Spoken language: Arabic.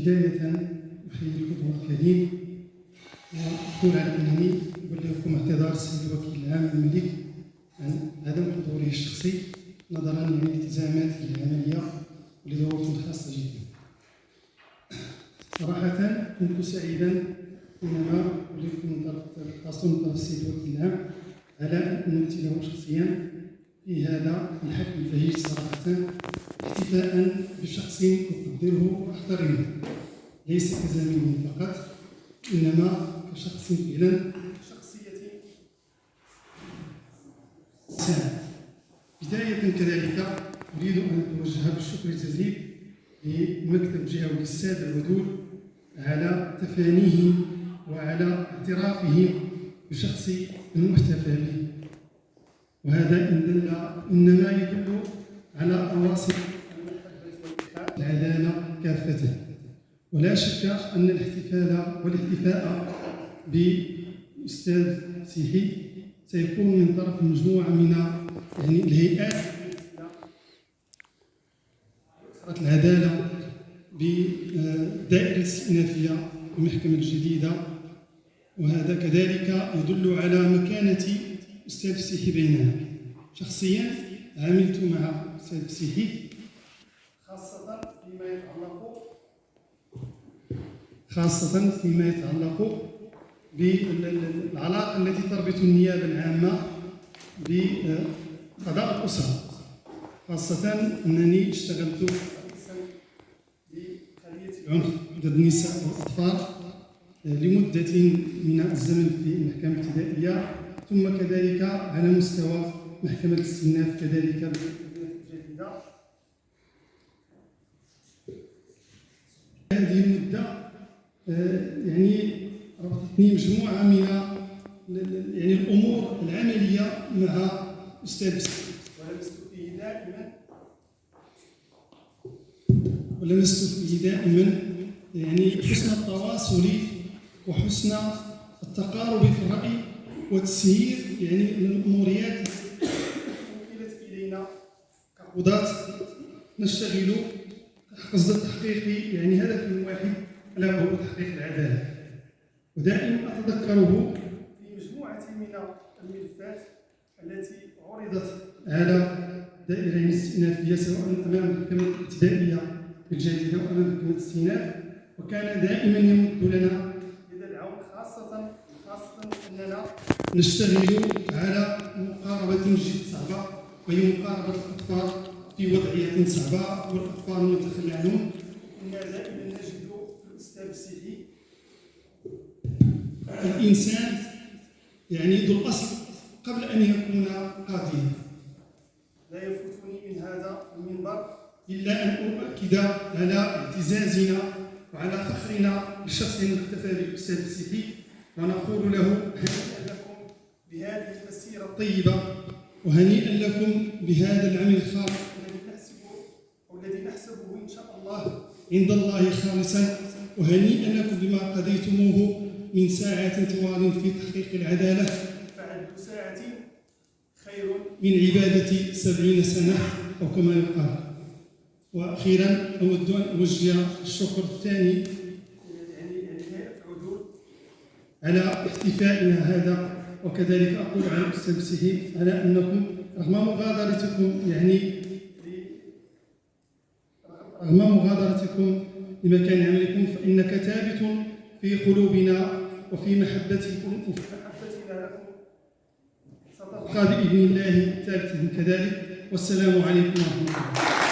بداية أحيي الحضور الكريم وأقول على أنني أبلغكم اعتذار السيد الوكيل العام الملك عن عدم حضوره الشخصي نظرا للالتزامات العملية ولظروف خاصة جدا. صراحة كنت سعيدا حينما أبلغكم من طرف خاصة من طرف السيد الوكيل العام على أن نمثل له شخصيا في هذا الحفل البهيج صراحة، احتفاء بشخص أقدره وأحترمه ليس كزميل فقط إنما كشخص فعلا شخصية إنسان. بداية كذلك أريد أن أتوجه بالشكر الجزيل لمكتب جهوي للسادة العدول على تفانيه وعلى اعترافه بشخص المحتفى به، وهذا إنما يدل على أواصر العدالة كافة. ولا شك أن الاحتفال والاحتفاء بأستاذ سيحي سيكون من طرف مجموعة من الهيئات العدالة بالدائرة الاستئنافية المحكمة الجديدة، وهذا كذلك يدل على مكانة أستاذ السيحي بيننا. شخصيا عملت مع أستاذ السيحي خاصة فيما يتعلق بالعلاقة التي تربط النيابة العامة بقضاء الأسرة، خاصة أنني اشتغلت بخلية العنف ضد النساء والأطفال لمدة من الزمن في المحكمة الابتدائية، ثم كذلك على مستوى محكمة الاستئناف كذلك بالجديدة. هذه المدة ربطتني مجموعة من الأمور العملية مع أستاذ ولمست فيه دائما حسن التواصل وحسن التقارب في الرأي وتسيير الأموريات وكلت إلينا كقضاة نشتغل قصد تحقيق هدف واحد ألا وهو تحقيق العدالة. ودائما أتذكره في مجموعة من الملفات التي عرضت على دائرة الاستئنافية سواء أمام المحكمة الابتدائية الجديدة أو أمام محكمة الاستئناف، وكان دائما يمد لنا يد العون، خاصة أننا نشتغل على مقاربة جد صعبة وهي مقاربة الأطفال في وضعية صعبة والأطفال المتخلى عنهم. كنا دائما نجد في الأستاذ السيحي الإنسان ذو الأصل قبل أن يكون قاضيا. لا يفوتني من هذا المنبر إلا أن أؤكد على اعتزازنا وعلى فخرنا بالشخص المحتفى بالأستاذ السيحي، ونقول له هنيئا لكم بهذه المسيرة الطيبة، وهنيئا لكم بهذا العمل الخالص الذي نحسبه إن شاء الله عند الله خالصا، وهنيئا لكم بما قضيتموه من ساعات طوال في تحقيق العدالة، فعد ساعة خير من عبادة 70 سنة أو كما يقال. وأخيرا أود أن أوجه الشكر الثاني على احتفائنا هذا، وكذلك أقول على الأستاذ السيحي على أنكم رغم مغادرتكم لمكان عملكم فإنك ثابت في قلوبنا وفي محبتكم لكم ستبقى بإذن الله ثابتة كذلك. والسلام عليكم ورحمة الله.